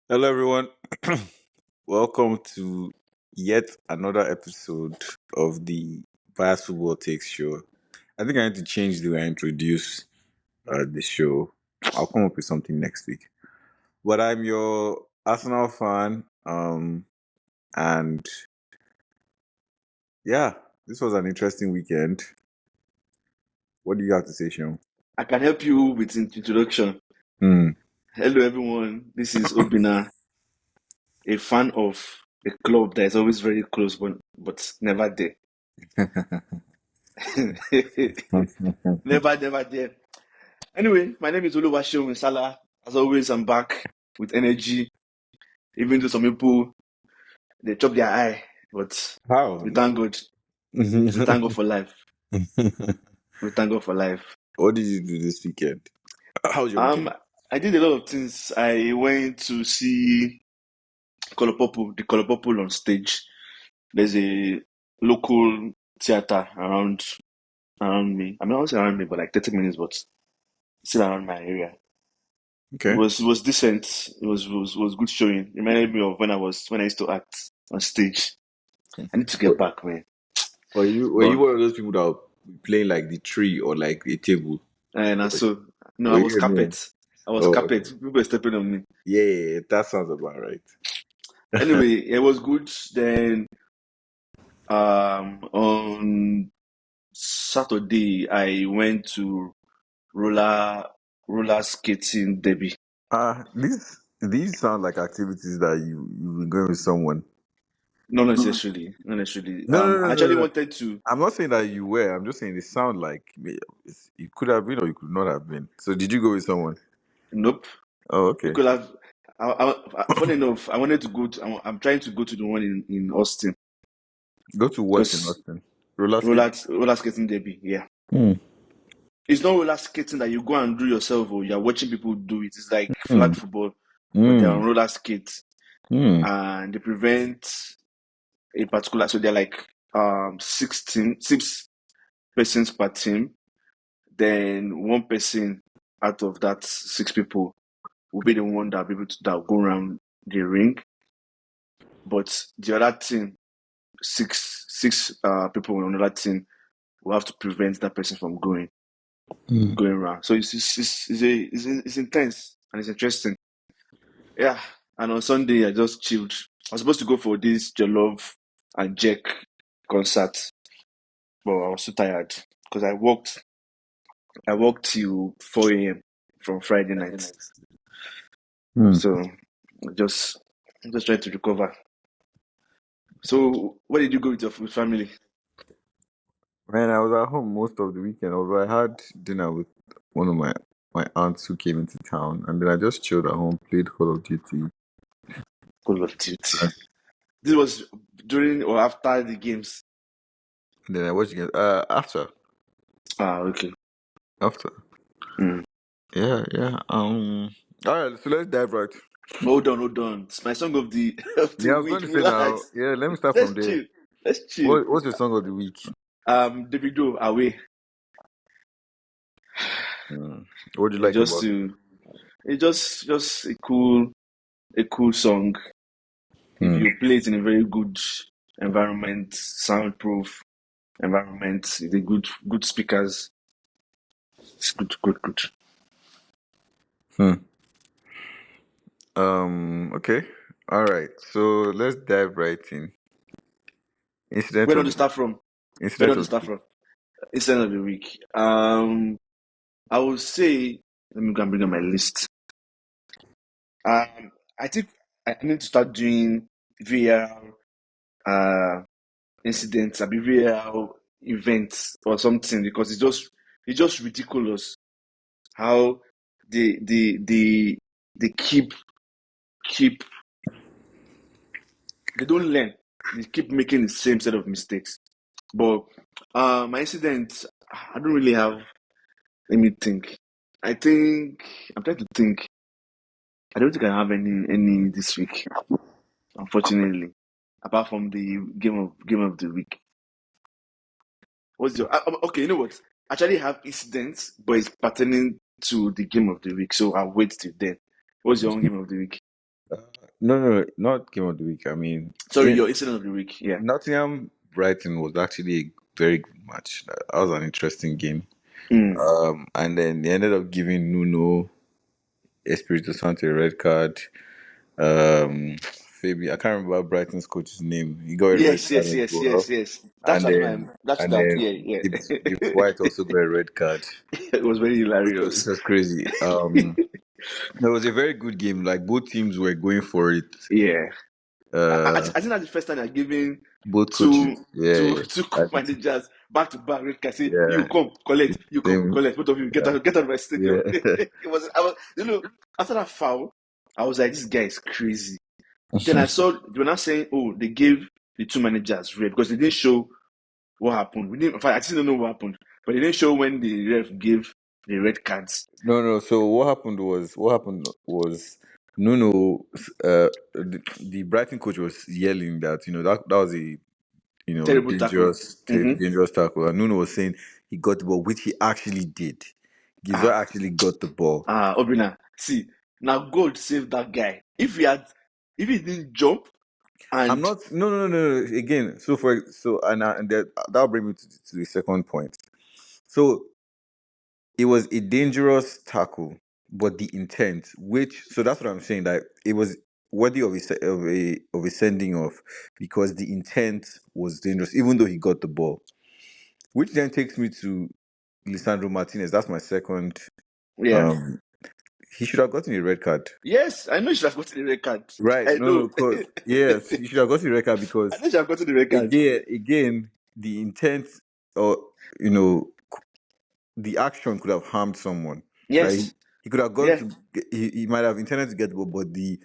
Hello, everyone. Welcome to yet another episode of the Bias Football Takes show. I think I need to change the way I introduce the show. I'll come up with something next week. But I'm your Arsenal fan, and yeah, this was an interesting weekend. What do you have to say, Sean? I can help you with introduction. Hmm. Hello, everyone. This is Obina, a fan of a club that is always very close, but never there. Never there. Anyway, my name is Oluwaseun Winsala. As always, I'm back with energy. Even though some people they chop their eye, but How? we thank God. We thank God for life. We thank God for life. What did you do this weekend? How was your Um, weekend? I did a lot of things. I went to see the Color Purple on stage. There's a local theater around me. I mean, not around me, but like 30 minutes, but still around my area. It Okay. was decent. It was good showing. It reminded me of when I used to act on stage. I need to get back, man. Were you But one of those people that were playing like the tree or like a table? and so no, I Were was you a man? carpet. I was Oh, okay. carpet. People were stepping on me. Yeah, yeah, yeah, that sounds about right. Anyway, it was good. Then on Saturday I went to roller roller skating derby. These sound like activities that you've been going with someone. Not necessarily. Not necessarily. No, no, I no, no, actually no. wanted to. I'm not saying that you were. I'm just saying they sound like you could have been or you could not have been. So did you go with someone? Nope. Oh, We okay. could have. Funny enough, I wanted to go to. I'm trying to go to the one in Austin Go to what in because Austin? Roller skating. roller skating derby. Yeah, Hmm. it's not roller skating that you go and do yourself or you're watching people do it. It's like Hmm. flag football, but they're Hmm. on roller skates Hmm. and they prevent a particular. So they're like 6 persons per team. Then one person out of that 6 people will be the one that will be able to that will go around the ring. But the other team, six people on another team, will have to prevent that person from Hmm. going around. So it's intense and it's interesting. Yeah. And on Sunday I just chilled. I was supposed to go for this Jolov and Jack concert, but I was too tired because I worked till 4 a.m. from Friday night. Hmm. So I just trying to recover. So where did you go with your family? Man, I was at home most of the weekend. Although I had dinner with one of my aunts who came into town, and then I just chilled at home, played Call of Duty. Call of Duty. And This was during or after the games. then I watched again. After, Okay. after, Mm. yeah, yeah. All right, so let's dive right. Hold on. It's my song of the of the Yeah, I was going week. to say now. Relax. Yeah, let me start from Let's there. chill. Let's chill. What's your song of the week? Davido away. Hmm. What do you It's like just about it? to it's just a cool song. If Hmm. you play it in a very good environment, soundproof environment, the good speakers, it's good. Hmm. Okay. All right. So let's dive right in. Incident Where do of you the start from? Where incident do you of the start week. from? Instead of the week. I would say, let me go and bring up my list. I think I need to start doing VAR uh, incidents, I be VAR events or something because it's just ridiculous how they keep they don't learn. They keep making the same set of mistakes. But my incident, I don't really have. Let me think. I think I'm trying to think. I don't think I have any this week, unfortunately, apart from the game of the week. What's your okay? You know what? I actually have incidents, but it's pertaining to the game of the week, so I'll wait till then. What's your own game of the week? no, not game of the week. I mean, Sorry, your incident of the week. Yeah. Nottingham Brighton was actually a very good match. That was an interesting game. Mm. And then they ended up giving Nuno Espirito Santo a red card. Fabi, I can't remember Brighton's coach's name. He got a red Yes, card yes, as yes, yes, well. yes. That And should have been then my. That should and have. then Yeah, yeah. Gibbs White also got a red card. It was very It hilarious. was crazy. It was a very good game. Like both teams were going for it. Yeah. Uh, I think that's the first time I'm giving both coaches. two Yeah, yeah. two I think so. managers back to back. I say, you Yeah. come collect, you come Same. collect. Both of you Yeah. get out of my stadium. Yeah. It was. I was. After that foul, I was like, this guy is crazy. Then I saw they were not saying, oh, they gave the two managers red because they didn't show what happened. We didn't. In fact, I still don't know what happened, but they didn't show when the ref gave the red cards. No, no. So what happened was Nuno, the Brighton coach was yelling that that was a Terrible tackle. dangerous, dangerous tackle, and Nuno was saying he got the ball, which he actually did. Gizwa Ah, actually got the ball. Obina. See, now God saved that guy. If he didn't jump I'm and not. No, no, no, no. No. Again, and that'll bring me to the second point. So it was a dangerous tackle, but the intent, so that's what I'm saying, that it was worthy of a sending off because the intent was dangerous, even though he got the ball. Which then takes me to Lisandro Martinez. That's my second. yeah, Um, he should have gotten a red card, yes, I know he should have gotten the red card. right? I No, no, know. because yes, he should have gotten a red card I because know he should have gotten the red card. again, the intent, or you know the action could have harmed someone. Like Yes, he could have gone yeah, to, he might have intended to get the ball, but the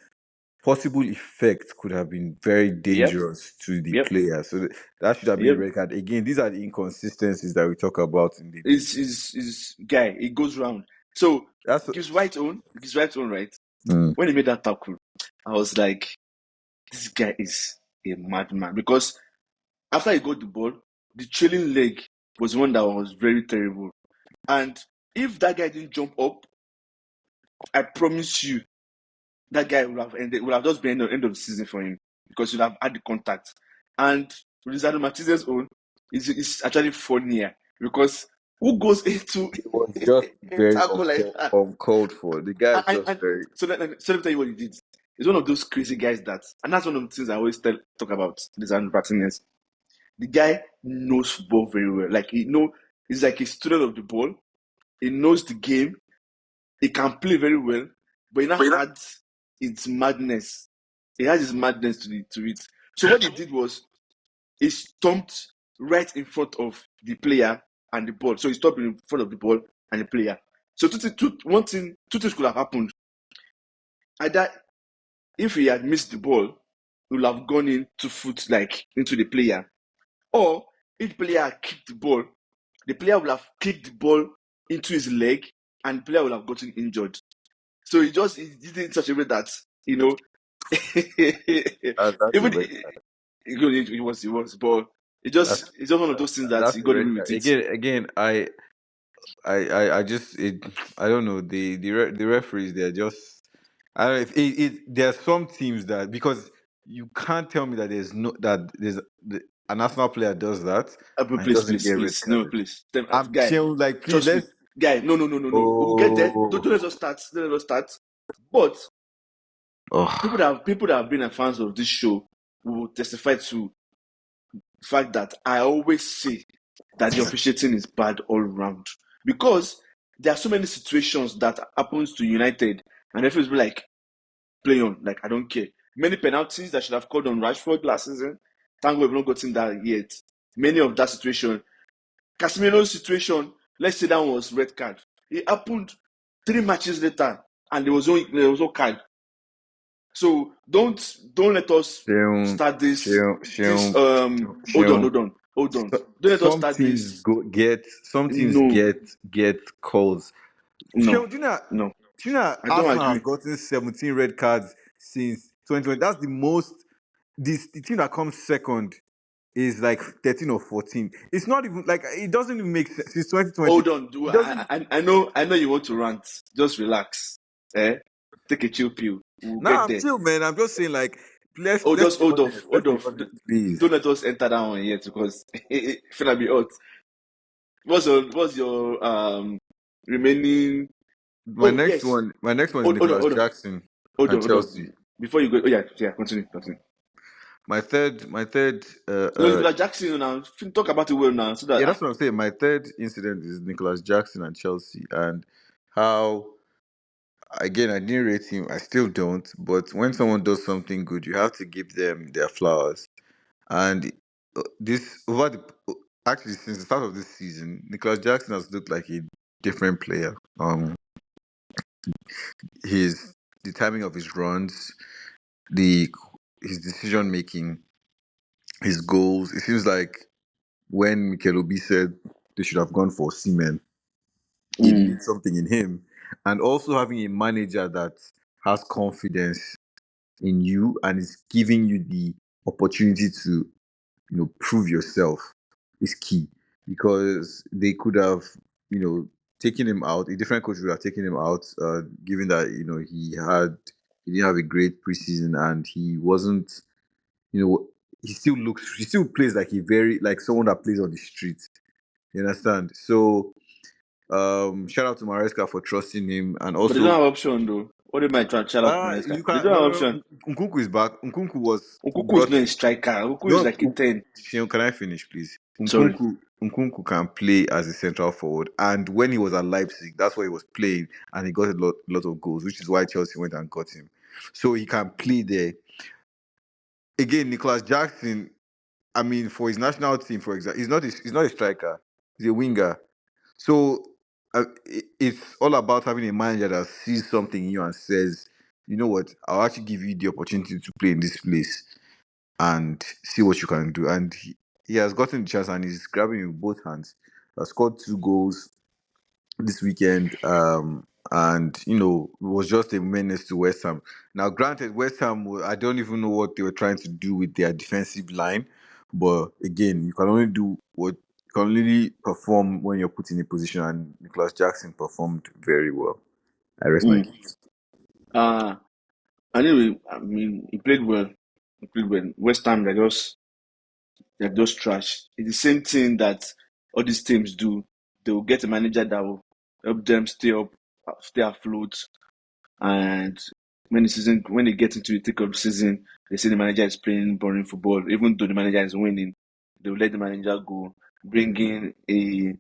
possible effect could have been very yep, dangerous to the yep, player. So that should have been a yep. red card. Again, these are the inconsistencies that we talk about in the league. Is guy. It goes round. So That's Gives right own right. mm, When he made that tackle, I was like, this guy is a madman because after he got the ball, the trailing leg was one that was very terrible. And if that guy didn't jump up, I promise you, that guy would have just been end of the season for him because he'd have had the contact. And Rizado Martinez's own is actually funnier because who goes into it was just a very tackle like that? uncalled for. The guy is just And very. so let me tell you what he did. He's one of those crazy guys and that's one of the things I always talk about Rizado Martinez. The guy knows football very well. Like he's like a student of the ball. He knows the game. He can play very well, but he now adds its madness. He has his madness to it. So what he did was he stomped right in front of the player and the ball. So he stopped in front of the ball and the player. So two things could have happened. Either if he had missed the ball, he would have gone in 2 foot like into the player. Or if the player had kicked the player would have kicked the ball into his leg and the player would have gotten injured. So he did it in such a way that you know, That's a even red. it was, but That's it's just one of those things that that's he a got red away with card. it. Again, I just I don't know, the referees, they're just, I don't know if there are some teams that, because you can't tell me that there's an Arsenal player does that and he Please, doesn't please, get red please, no, carded. please, I'm guy, saying, like, please, trust me, let's. guy, no, no, no, no, no. We will get there. Oh, Don't let us start. Don't let us start. But oh, people that have been fans of this show will testify to the fact that I always say that the officiating is bad all round because there are so many situations that happens to United and everyone's be like, play on, like I don't care. Many penalties that should have called on Rashford last season. Thank God we've not gotten that yet. Many of that situation. Casemiro's situation, let's say that one was red card. It happened 3 matches later and there was no card. So don't let us Sheung, start Sheung, this Sheung, hold on, Sheung. hold on. Don't let us Some start teams this. some teams No, get calls. no, Sheung, no. do you know I don't Arsenal has agree. gotten 17 red cards since 2020? That's the most. The team that comes second is like 13 or 14. It's not even like, it doesn't even make sense since 2020. Hold on. It doesn't. I know you want to rant. Just relax. Eh? take a chill pill. We'll Nah, get I'm there. chill, man. I'm just saying, like, Oh, let's just be hold off, honest. Let's hold be off. honest, please. Don't let us enter that one yet because it finna be hot. What's your remaining? Oh yes. My next one is Hold on, Nicholas hold on, Jackson hold on, and hold Chelsea. on. Before you go, oh yeah, yeah, continue, continue. My third, No, Nicolas Jackson now. Talk about it well now, so that yeah, that's what I'm saying. My third incident is Nicholas Jackson and Chelsea, and how, again, I didn't rate him. I still don't. But when someone does something good, you have to give them their flowers. And this over the actually since the start of this season, Nicholas Jackson has looked like a different player. His the timing of his runs, the his decision making, his goals. It seems like when Mikel Obi said they should have gone for Seaman, it mm, did something in him. And also having a manager that has confidence in you and is giving you the opportunity to, prove yourself is key. Because they could have, taken him out. A different coach would have taken him out, given that, he didn't have a great preseason and he wasn't, you know, he still plays like like someone that plays on the street. You understand? So, shout out to Maresca for trusting him, and but they don't also, have option though. What they might try to shout out to Maresca? you They can don't have no, no, option. no. Nkunku is back. Nkunku was Okuku is brought. not a striker. Okuku is No, like a 10. Shion, can I finish, please? Sorry. Nkunku can play as a central forward, and when he was at Leipzig, that's where he was playing, and he got lot of goals, which is why Chelsea went and got him. So he can play there. Again, Nicholas Jackson. I mean, for his national team, for example, he's not a striker. He's a winger. So it's all about having a manager that sees something in you and says, you know what, I'll actually give you the opportunity to play in this place and see what you can do. And he has gotten the chance and he's grabbing it with both hands. Scored 2 goals this weekend, and it was just a menace to West Ham. Now, granted, West Ham, I don't even know what they were trying to do with their defensive line, but again, you can only do what you can only perform when you're put in a position, and Nicholas Jackson performed very well. I rest my Mm. case. Uh anyway, I mean, he played well. He played well. West Ham, they're just trash. It's the same thing that all these teams do. They will get a manager that will help them stay afloat. And when they get into the thick of the season, they say the manager is playing boring football. Even though the manager is winning, they will let the manager go, bring in a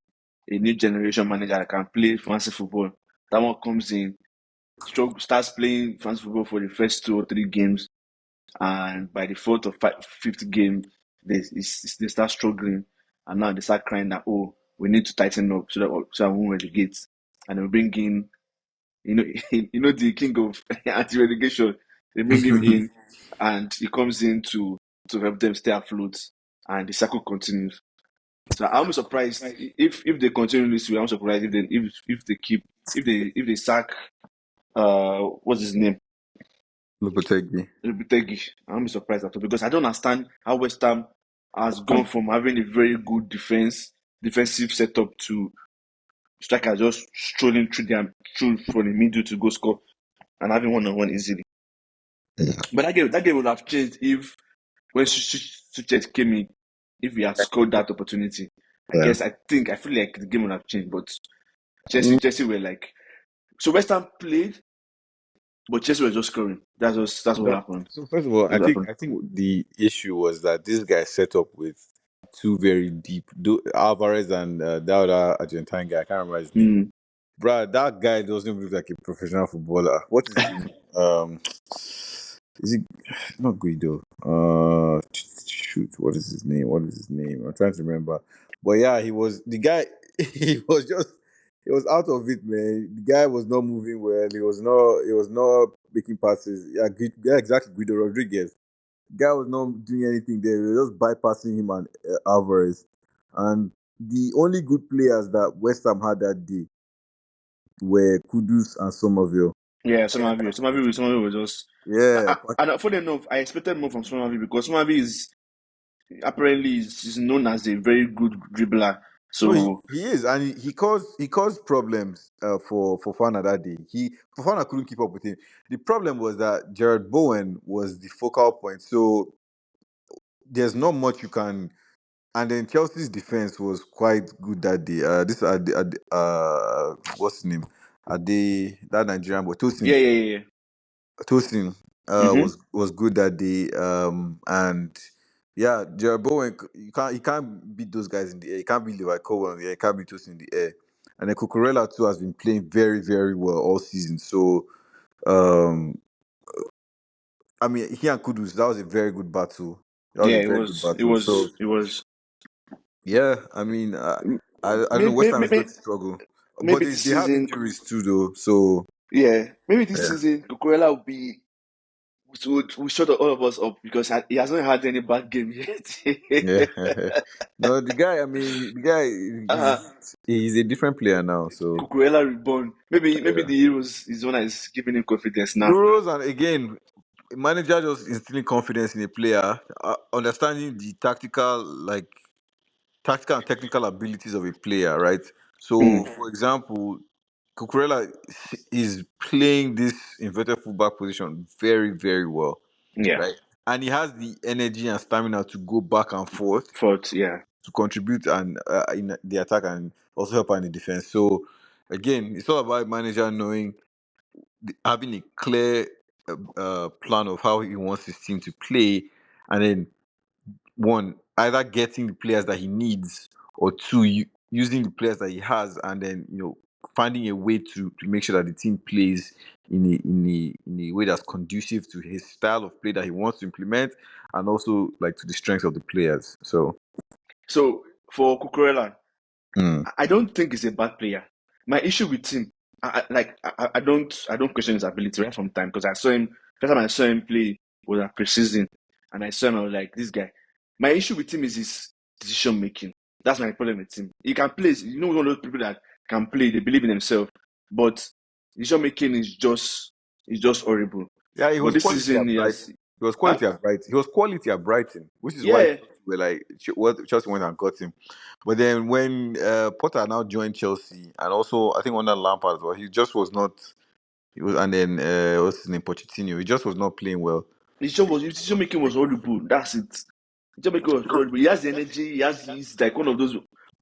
new generation manager that can play fancy football. That one comes in, starts playing fancy football for the first 2 or 3 games, and by the fourth or fifth game, they start struggling, and now they start crying that, oh, we need to tighten up so that we won't relegate, and they'll bring in, you know, the king of anti-relegation. They bring him in, and he comes in to help them stay afloat, and the cycle continues. So I'm surprised if they continue this way. I'm surprised if they keep if they sack what's his name, Lopetegui. Rubitegi. I'm surprised at all because I don't understand how West Ham has gone from having a very good defensive setup to strikers just strolling through from the middle to go score and having one-on-one easily. But that game would have changed if when Suchet came in, if he had scored that opportunity. Yeah. I feel like the game would have changed, but Mm, Chelsea were like, so West Ham played, but Chelsea were just scoring. That's what No. happened. So first of all, That's what happened. I think the issue was that this guy set up with two very deep Alvarez and that other Argentine guy. I can't remember his name. Mm. Bruh, that guy doesn't even look like a professional footballer. What is his name? Is it not Guido? Shoot, what is his name? What is his name? I'm trying to remember. But yeah, he was the guy. He was out of it, man. The guy was not moving well. He was not making passes. Yeah, yeah, exactly. Guido Rodriguez. The guy was not doing anything there. They were just bypassing him and Alvarez. And the only good players that West Ham had that day were Kudus and Somerville. Yeah, some of you were just. Yeah, And funny enough, I expected more from Somavi because Somavi is apparently is known as a very good dribbler. No, So he is, and he caused problems for Fofana that day. Fofana couldn't keep up with him. The problem was that Jared Bowen was the focal point, so there's not much you can. And then Chelsea's defense was quite good that day. This what's his name? That Nigerian boy yeah, Tosin. yeah, yeah. Tosin Mm-hmm. was good that day. And yeah, Jared Bowen, you can't beat those guys in the air. You can't beat Levi Cohen in the air. You can't beat Tosin in the air. And then Cucurella too has been playing very very well all season. So um, I mean, he and Kudus, that was a very good battle. That was Yeah, a it very good was, it battle. So was, it was. yeah, I mean, I don't know. West Maybe, Ham is going maybe, to struggle, but maybe this they have season, injuries too, though. So yeah, maybe this yeah, season, Cucurella will be would shut all of us up because he hasn't had any bad game yeah. yet. No, the guy. I mean, the guy uh, he's a different player now. So Cucurella reborn. Maybe yeah, the heroes is one that is giving him confidence now. Euros, and again, manager just instilling confidence in a player, understanding the tactical and technical abilities of a player, right? So, Mm, for example, Cucurella is playing this inverted fullback position very, very well, yeah, right? And he has the energy and stamina to go back and forth fourth, yeah. to contribute and in the attack and also help out in the defense. So, again, it's all about manager knowing, having a clear plan of how he wants his team to play, and then one, either getting the players that he needs, or two, using the players that he has, and then finding a way to make sure that the team plays in a way that's conducive to his style of play that he wants to implement, and also like to the strengths of the players. So So for Cucurella, mm, I don't think he's a bad player. My issue with him, I don't question his ability right from time because I saw him first time I saw him play was at preseason, and I saw him. I was like, this guy. My issue with him is his decision making. That's my problem with him. He can play. One of those people that can play. They believe in themselves, but decision making is just horrible. yeah, he But was this quality season, at he Brighton. has, He was huh? quality at Brighton. He was quality at Brighton, which is why Yeah, we're like, what Chelsea went and got him. But then when Potter now joined Chelsea, and also I think under Lampard as well, he just was not. He was, and then what's his name, Pochettino. He just was not playing well. his decision making was horrible. That's it. Decision making was horrible. He has the energy. He's like one of those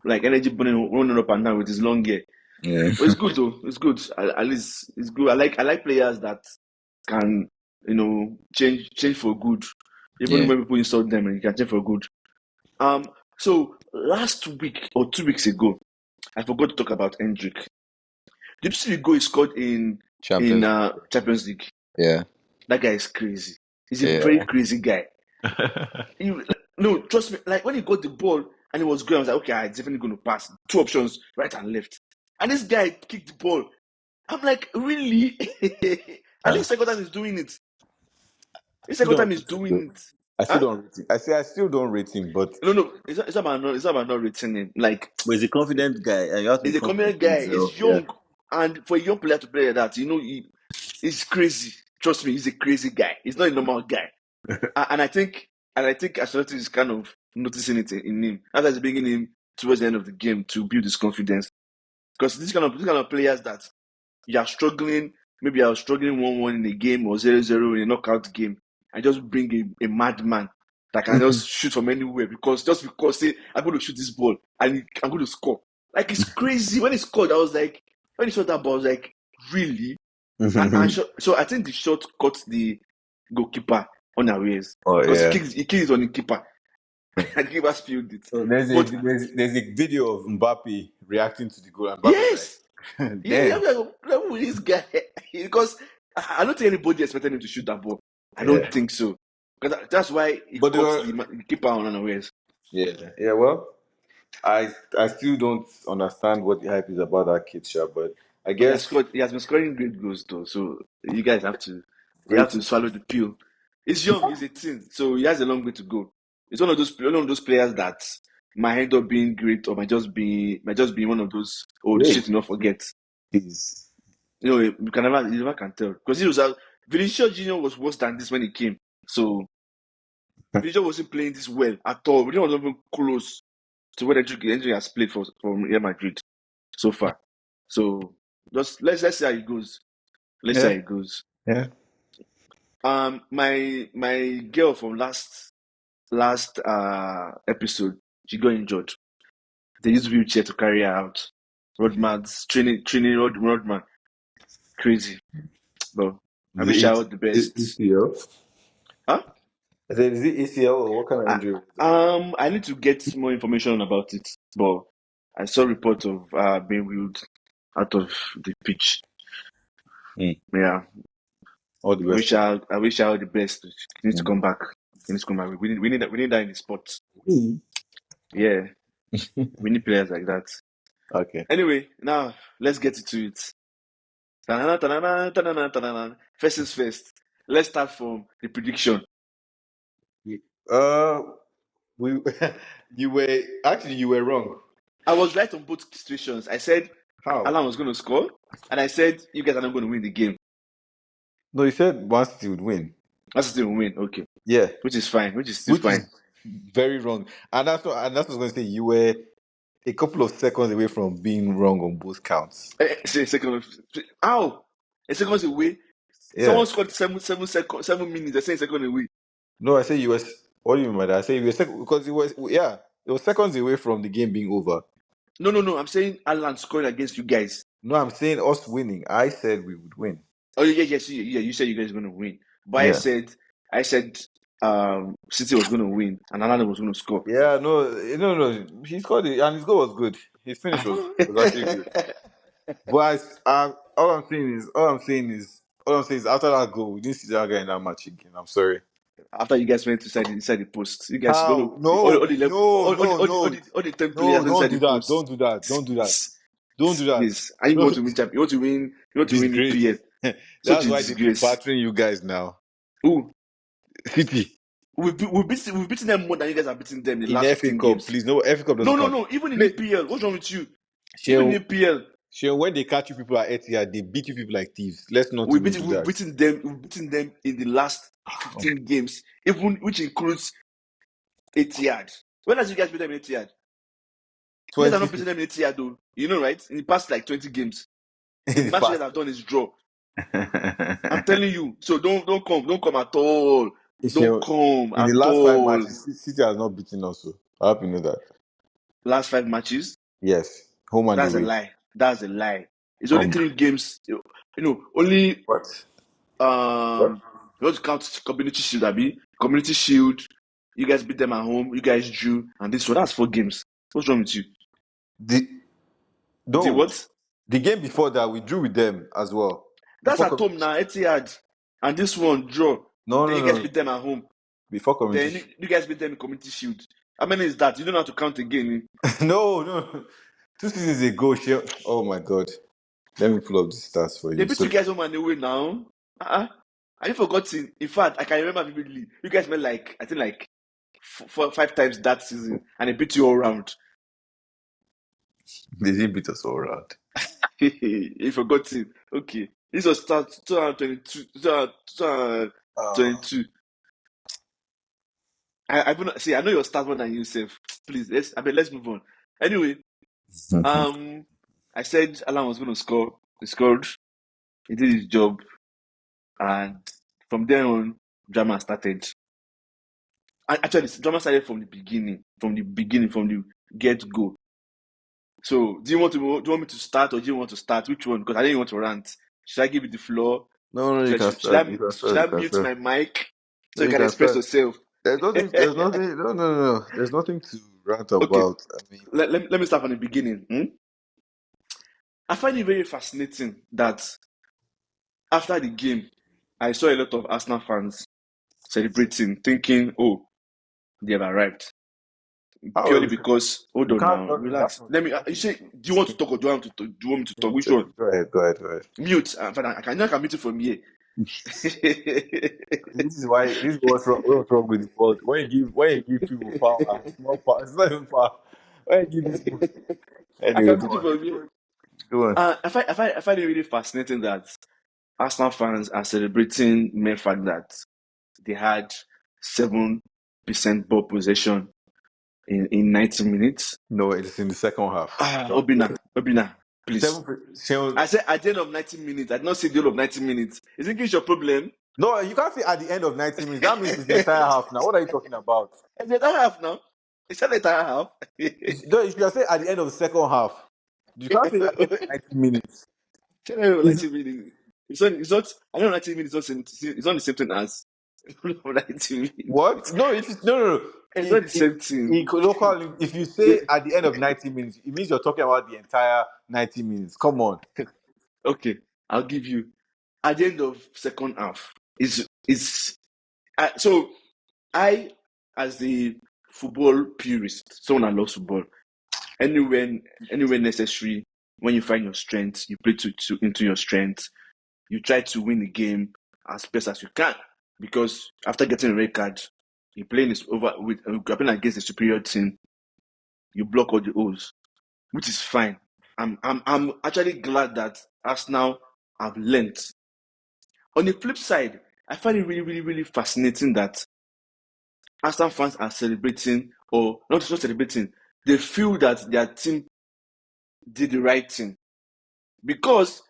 like energy burning, running up and down with his long hair. Yeah, But it's good though. It's good. At least it's good. I like players that can change for good. Even yeah. when people insult them, and you can change for good. So last week or 2 weeks ago, I forgot to talk about Hendrick. Did you see the goal he scored in Champions. Champions League? Yeah, That guy is crazy. He's a very yeah. crazy guy. No, trust me. Like when he got the ball and he was going, I was like, okay, it's definitely going to pass. Two options, right and left. And this guy kicked the ball. I'm like, really? I think second time he's doing it. This Still second time don't he's rate him though. doing it. I still Huh? don't rate him. I still don't rate him, but No, no. It's not about not rating him. Like he's a confident guy, and you have to be he's a confident confident in guy. yourself. He's Yeah. young, and for a young player to play like that, he's crazy. Trust me, he's a crazy guy. He's not a normal guy. And I think Ancelotti is kind of noticing it in him. That's why he's bringing him towards the end of the game to build his confidence. Because these kind of players that you are struggling, maybe you are struggling 1-1 in a game or 0-0 in a knockout game, and just bring a madman that can just shoot from anywhere just because say I'm going to shoot this ball and I'm going to score. Like it's crazy. When he scored, I was like, when he shot that ball, I was like, really? So I think the shot caught the goalkeeper unawares Oh because he yeah. kicked, he kicked it on the keeper and the keeper spilled it. So there's a But there's a video of Mbappe reacting to the goal, and Mbappe was yes, like, yeah, "Damn." I'm like, level with this guy because I don't think anybody expected him to shoot that ball. I don't Yeah. think so because that's why he But they caught were, the keeper on unawares. yeah, yeah. Well, I still don't understand what the hype is about that kid, sha, but I But he has guess scored. He has been scoring great goals though. So you guys have to rating. swallow the pill. He's young. He's 18, so he has a long way to go. He's one of those players that might end up being great or might just be one of those old Wait, shit you not forget. please. You never can tell because he was out. Vinicius Junior was worse than this when he came. So Vinicius wasn't playing this well at all. Vinicius was not even close to what Endrick has played for Real Madrid so far. So just let's see how it goes. Let's see how Yeah, it goes. yeah. My girl from last episode, she got injured. They used wheelchair to carry her out. Rodman's training Rodman. Crazy. But I wish her The all the best. ACL. Huh? I said, is it ACL or what kind of I, injury was that? I need to get more information about it. But I saw reports of being wheeled out of the pitch. Hmm. Yeah. All the best. I wish her all the best. She needs to Mm. come back. She needs to come back. We need that in the sport. Mm. Yeah. We need players like that. Okay. Anyway, now let's get into it. Ta-na-na, ta-na-na, ta-na-na, ta-na-na. First is first. Let's start from the prediction. Uh, we you were wrong. I was right on both situations. I said How? Alan was going to score, and I said you guys are not going to win the game. No, you said Man City would win. That's still win. Okay, Yeah, which is fine. Which is still which fine. is very wrong. And that's what I was going to say. You were a couple of seconds away from being wrong on both counts. Say second. Ow! A second away. Yeah. Someone scored 7 minutes. They're saying second away. No, I say you were. What do you mean by that? I say you were because it was seconds away from the game being over. No, no, no. I'm saying Alan scoring against you guys. No, I'm saying us winning. I said we would win. Oh yeah, yes, yeah. You said you guys are going to win, but Yeah. I said City was going to win and Alan was going to score. Yeah, no. He scored it, and his goal was good. His finish was actually good. But all I'm saying is, after that goal, we didn't see that guy in that match again. I'm sorry. After you guys went inside the post, you guys don't know How? No, no, no, no, all the 10 no! players Don't inside the do that! post. Don't do that! Don't do that! Don't do that! Please, and you want to win champ, you want to win EPL. Disgrace. Such That's a why they've been disgrace. battering you guys now. Ooh, City we've beaten them more than you guys have beaten them in the in last FA 15 Cup, games. please. No, FA Cup doesn't No, no, count. no. Even in Play, EPL, what's wrong with you? Even in Sheon, EPL, Sheon, when they catch you people at Etihad, they beat you people like thieves. Let's not even do that. we've beaten them in the last 15 games, even which includes Etihad. When has you guys beat them in Etihad? You guys are 20 not beating them in Etihad though. You know, right? In the past like 20 games. The in the match you guys past. have done is draw. I'm telling you. So don't come at all. Don't Sheon, come in the at last five all. matches, City has not beaten us. So I hope you know that. Last 5 matches. Yes, home and That's a away. lie. That's a lie. It's only Um, 3 games. Only what? um you want to count community shield, Abi. Community shield. You guys beat them at home. You guys drew, and this one that's 4 games. What's wrong with you? The The no, what? the game before that we drew with them as well. That's Before at home community, now. Etihad, and this one draw. no, Then no, you guys no. beat them at home. Before community, Then you guys beat them in community shield. How many is that? You don't know how to count again. no, no. 2 seasons ago, oh my god. Let me pull up the stats for They you. beat So you guys home and away now. Have you forgotten? In fact, I can remember vividly. You guys met like I think like 5 times that season, and they beat you all round. they didn't beat us all around. You forgotten? Okay, this was start 2022. 2022. I even see. I know your start more than yourself. Please, let's move on. Anyway, um, I said Alan was going to score. He scored. He did his job, and from then on, drama started. Actually, the drama started from the beginning, from the get go. So, do you want me to start or do you want to start? Which one? Because I didn't want to rant. Should I give you the floor? No, no, you Should, can should, should I start. You can should start. I You can mute start. my mic No, so you you can can express start. yourself? There's nothing. No, no, no. There's nothing to rant Okay, about. I mean, let me start from the beginning. I find it very fascinating that after the game, I saw a lot of Arsenal fans celebrating, thinking, "Oh, they have arrived." how Purely because, hold you on can't. now, No, no, that's relax. not Let true. me. That's You not say, true. do you want to talk or do you want me to talk? Which one? Go ahead. Go ahead. Go ahead. Mute. Fine, I can mute it from here. This is what's wrong with the world. When you give people power, small power, it's not even power. When you give people I anyway, can go mute it on. from here. Go on. I find it really fascinating that Arsenal fans are celebrating the mere fact that they had 7% ball possession in 90 minutes. No, it's in the second half. Obina, please. Seven. I said at the end of 90 minutes. I did not say the end of 90 minutes. Is English your problem? No, you can't say at the end of 90 minutes. That means it's the entire half now. What are you talking about? It's the entire half now. It's the entire half. No, you should say at the end of the second half. You can't say at the end of 90 minutes. Tell them It's- 90 minutes. It's not, I know 90 minutes it's not the same thing as 90 minutes. what? No, no. It's not the same thing. In local, if you say at the end of 90 minutes, it means you're talking about the entire 90 minutes. Come on. Okay, I'll give you at the end of second half. Is so I, as the football purist, someone that loves football, anywhere anywhere necessary, when you find your strength, you play into your strength. You try to win the game as best as you can, because after getting a red card, you're playing is over with you're playing against a superior team. You block all the holes, which is fine. I'm actually glad that Arsenal have learnt. On the flip side, I find it really, really, really fascinating that Arsenal fans are celebrating, or not just celebrating, they feel that their team did the right thing. Because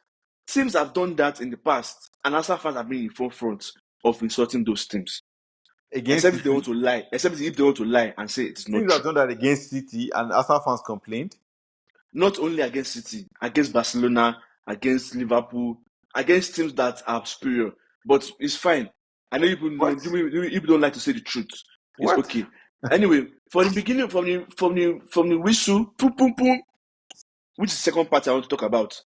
teams have done that in the past, and Arsenal fans have been in forefront of insulting those teams. Against Except if they City, want to lie. Except if they want to lie and say it is not teams have true. done that against City, and Arsenal fans complained. Not only against City, against Barcelona, against Liverpool, against teams that are superior. But it's fine. I know What? people don't like to say the truth. It's What? okay. Anyway, from the beginning, from the whistle, boom, boom, boom, which is the second part I want to talk about.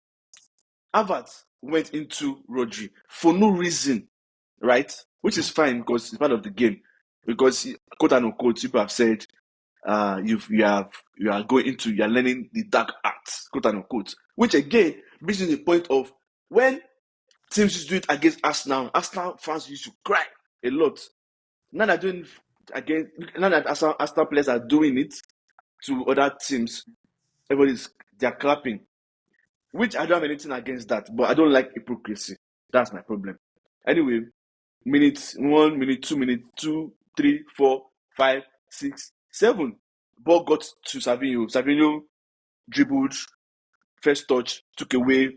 Havertz went into Rodri for no reason, right? Which is fine because it's part of the game. Because quote unquote, people have said you are going into, you are learning the dark arts, quote unquote. Which again brings in the point of when teams used to do it against Arsenal fans used to cry a lot. Now they're doing again. Now that Arsenal players are doing it to other teams, they're clapping. Which I don't have anything against that, but I don't like hypocrisy. That's my problem. Anyway, minutes 1 minute, 2 minutes, 2, 3, 4, 5, 6, 7. Ball got to Savinho. Savinho dribbled, first touch, took away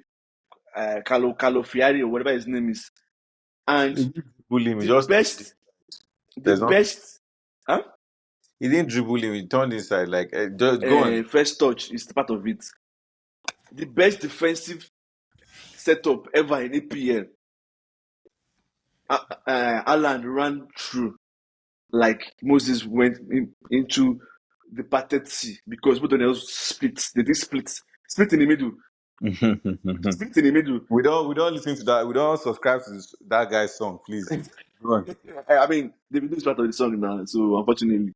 Carlo Fiari or whatever his name is. And He didn't dribble him. He the just turned it. best, the There's nothing. best, huh? He didn't dribble him. He turned inside. Like, just go on. First touch is part of it. The best defensive setup ever in APL. Alan ran through like Moses went into the parted sea because both of them split. They did split in the middle, split in the middle. We don't listen to that. We don't subscribe to that guy's song, please. Go on. I mean, Davido is part of the song now, so unfortunately,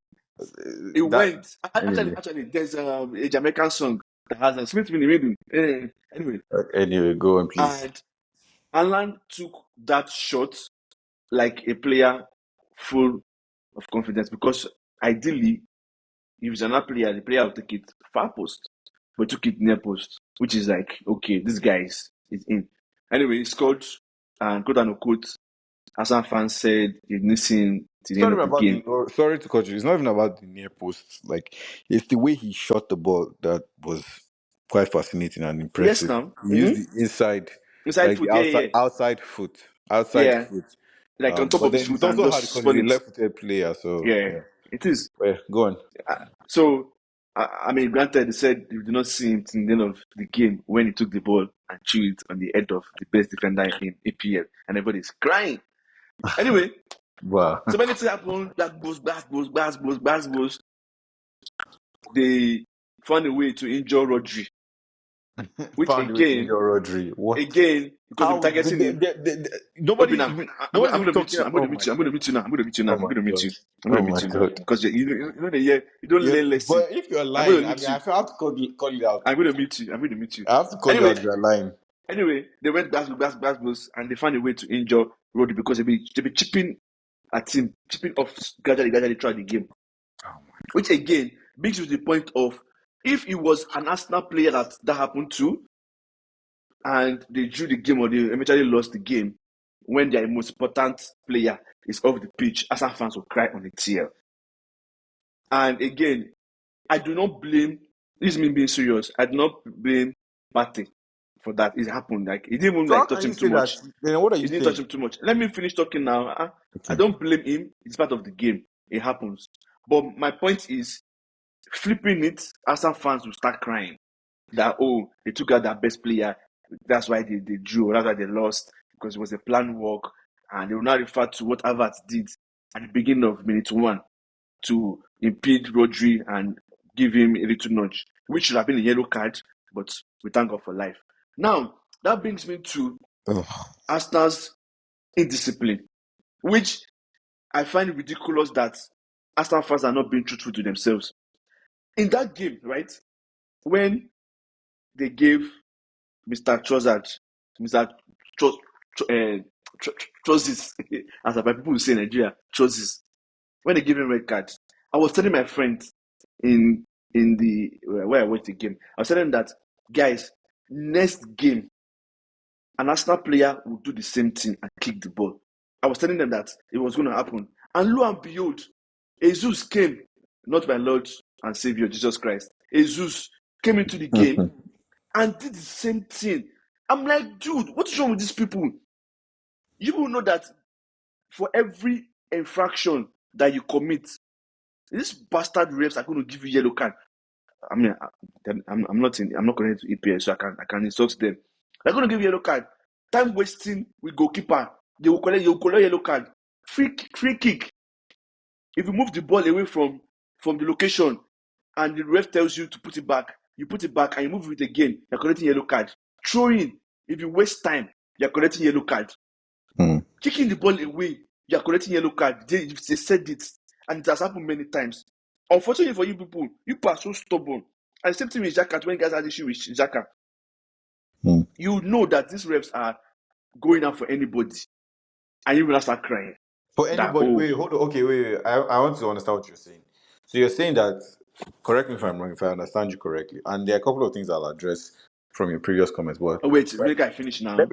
it That went. Actually, anyway. there's a Jamaican song that has a split in the middle. Anyway, Anyway, go on, please. and Alan took that shot like a player full of confidence because ideally, if it's another player, the player will take it far post, but took it near post, which is like, okay, this guy is in. Anyway, he scored, and quote unquote, Hassan fans said he didn't see him till It's the end not of even the about game. the. Or, sorry to cut you. It's not even about the near post. Like, it's the way he shot the ball that was quite fascinating and Yes, impressive. now. He used the inside, Inside like the foot, yeah, outside, yeah, outside yeah. foot. Like on top But of his then it's foot and also hard just because he's spun a it. left-footed player. So Yeah, yeah, it is. well, go on. So, I mean, granted, they said you did not see him till the end of the game when he took the ball and threw it on the head of the best defender in APL, and everybody's crying. Anyway, Wow. so many things happened. That they found a way to injure Rodri, which Found a way to injure Rodri. What? because they were How? targeting him. Nobody's Obina, even. I'm Nobody's going even to meet talking. you. I'm going Oh to my meet you. I'm going to god. meet you now. I'm going to meet you now. Oh I'm my going to meet god. you. I'm going Oh to my meet you now god. because you don't Yeah, learn lesson. but if you're I'm going lying, to I meet mean, you. I have to call it out. I'm going to meet you. I'm going to meet you. I have to call you Anyway, out. You're lying. they went back, and they found a way to injure Rodri because they be chipping at him, chipping off gradually throughout the game. Which again brings you to the point of if it was an Arsenal player that happened to, and they drew the game or they eventually lost the game, when their most important player is off the pitch, Arsenal fans will cry on the TL. And again, I do not blame. This is me being serious. I do not blame Partey for that. It happened. Like it didn't even So how like can touch you him too say that? much. Then what are you It didn't touch saying? him too much. Let me finish talking now. I Okay. don't blame him. It's part of the game. It happens. But my point is, flipping it, Arsenal fans will start crying that, oh, they took out their best player. That's why they drew. That's why they lost, because it was a planned work. And they will now refer to what Havertz did at the beginning of minute one to impede Rodri and give him a little nudge, which should have been a yellow card, but we thank God for life. Now, that brings me to Ugh. Arsenal's indiscipline, which I find ridiculous that Arsenal fans are not being truthful to themselves. In that game, right, when they gave Mr. Trossard, Mr. Tro- Trozis, as my people will say in Nigeria, Trozis, when they gave him red card, I was telling my friend in the where I watched the game, I was telling him that, guys, next game an Arsenal player will do the same thing and kick the ball. I was telling them that it was going to happen, and lo and behold, Jesus came, not my Lord and Savior Jesus Christ. Jesus came into the game and did the same thing. I'm like, dude, what is wrong with these people? You will know that for every infraction that you commit, these bastard refs are going to give you yellow card. I mean, I'm not connected to EPL, so I can insult them. They're going to give you yellow card. Time wasting with goalkeeper. You will collect yellow card. Free kick. If you move the ball away from the location and the ref tells you to put it back, you put it back and you move it again, you're collecting yellow card. Throwing, if you waste time, you're collecting yellow card. Hmm. Kicking the ball away, you're collecting yellow card. They said it, and it has happened many times. Unfortunately for you people are so stubborn. And the same thing with Xhaka, when you guys had issue with Xhaka, Hmm. you know that these refs are going out for anybody, and you will start crying For that, anybody, oh, wait, hold on. Okay, wait. I want to understand what you're saying. So you're saying that, correct me if I'm wrong, if I understand you correctly, and there are a couple of things I'll address from your previous comments, but oh wait, make I finish now.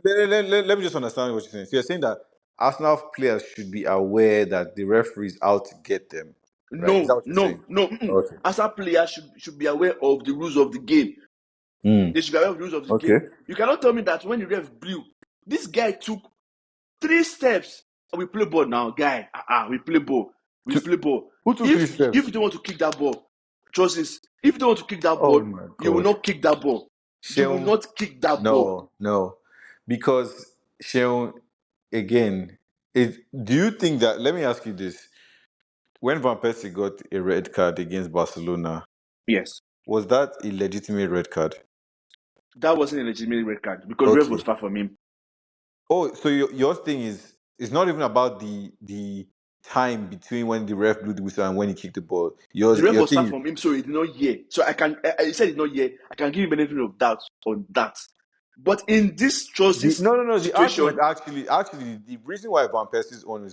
let me just understand what you're saying. So you're saying that Arsenal players should be aware that the referee is out to get them, right? Is that No, what you're saying? no, no. Mm-mm. Okay. Arsenal players should be aware of the rules of the game. Hmm. They should be aware of the rules of the Okay. game. You cannot tell me that when the ref blew, this guy took 3 steps. We play ball now, guy. We play ball. We Two, play ball. who took three If steps? you don't want to kick that ball, trust this. If you don't want to kick that Oh ball, my you will God. not kick that ball. You will Sheon, not kick that ball. no, no, because Sheon, again, do you think that? Let me ask you this: when Van Persie got a red card against Barcelona, Yes, was that a legitimate red card? that wasn't a legitimate red card because ref was Okay. far from him. Oh, so your thing is it's not even about the time between when the ref blew the whistle and when he kicked the ball. The ref Your was thing far is from him, so he did not hear. So I said he did not hear. I can give him benefit of doubt on that. But in this choices no. The argument situation, actually the reason why Van Persie's own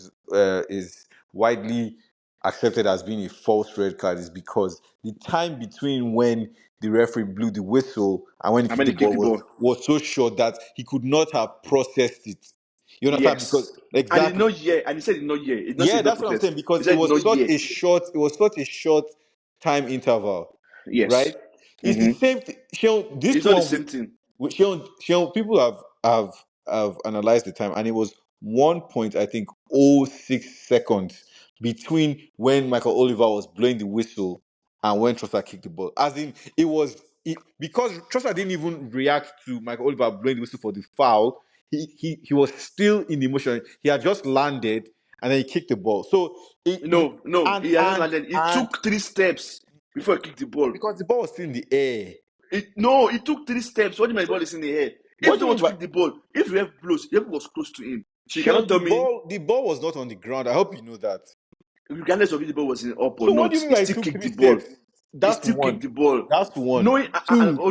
is widely accepted as being a false red card is because the time between when the referee blew the whistle and when he I kicked mean, the he kicked ball the was ball. so short that he could not have processed it. You understand? Because Yes. And he did exactly. not hear. And he said he did not hear. He did not say he Yeah, did not that's what I'm protest. saying He because said he did not hear. it was such a short time interval, Yes. right? It's the Mm-hmm. same thing. Sean, this It's not the one same thing. Sean, people have analyzed the time, and it was 1 point I think 0.06 seconds between when Michael Oliver was blowing the whistle and when Trossard kicked the ball. As in, because Trossard didn't even react to Michael Oliver blowing the whistle for the foul. He was still in the motion. He had just landed and then he kicked the ball. So No, no. and He hasn't and landed. He and took 3 steps before he kicked the ball. because the ball was still in the air. No, he took 3 steps. What do you mean the ball is in the air? If What they do you want mean to by kick the ball, if you have blows, you was close to him. So you cannot Sean, the tell me, ball the ball was not on the ground. I hope you know that. regardless of if the ball was in up or So what do not, you mean he by it still took kicked the three ball. steps? He That's still kicked one. the ball. That's one. Knowing, Two,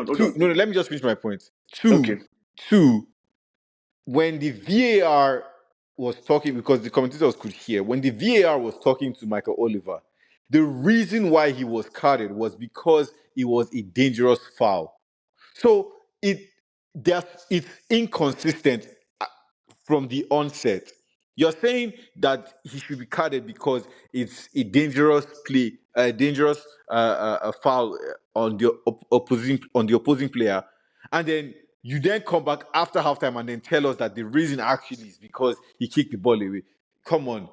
hold two. on. No, let me just finish my point. Okay. Two. When the VAR was talking, because the commentators could hear, when the VAR was talking to Michael Oliver, the reason why he was carded was because it was a dangerous foul. So it's inconsistent from the onset. You're saying that he should be carded because it's a dangerous play, a dangerous foul on the opposing player, and then you then come back after halftime and then tell us that the reason actually is because he kicked the ball away. Come on,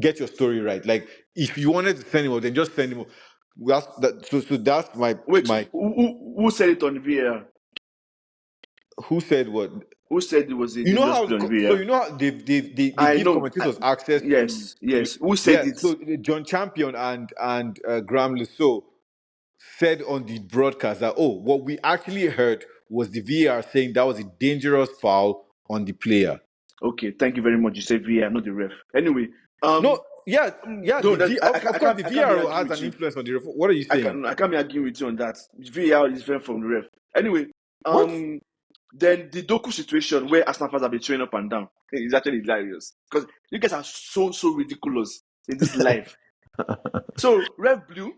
get your story right. Like if you wanted to send him off, then just send him off. So that's my Wait, my. who said it on VAR? Who said what? Who said it was a You know dangerous how play on so VAR? you know how they I give know. commentators access Yes, to yes. Who said yeah. it? So John Champion and Graham Lesso said on the broadcast that what we actually heard was the VAR saying that was a dangerous foul on the player. Okay, thank you very much. You said VAR, not the ref. Anyway, No, yeah, yeah. no, Of course the I can't be VAR arguing has with an you. influence on the ref. What are you saying? I can't be arguing with you on that. VAR is different from the ref. Anyway, What? then the Doku situation where Arsenal fans have been showing up and down is actually hilarious because you guys are so ridiculous in this life. So ref blue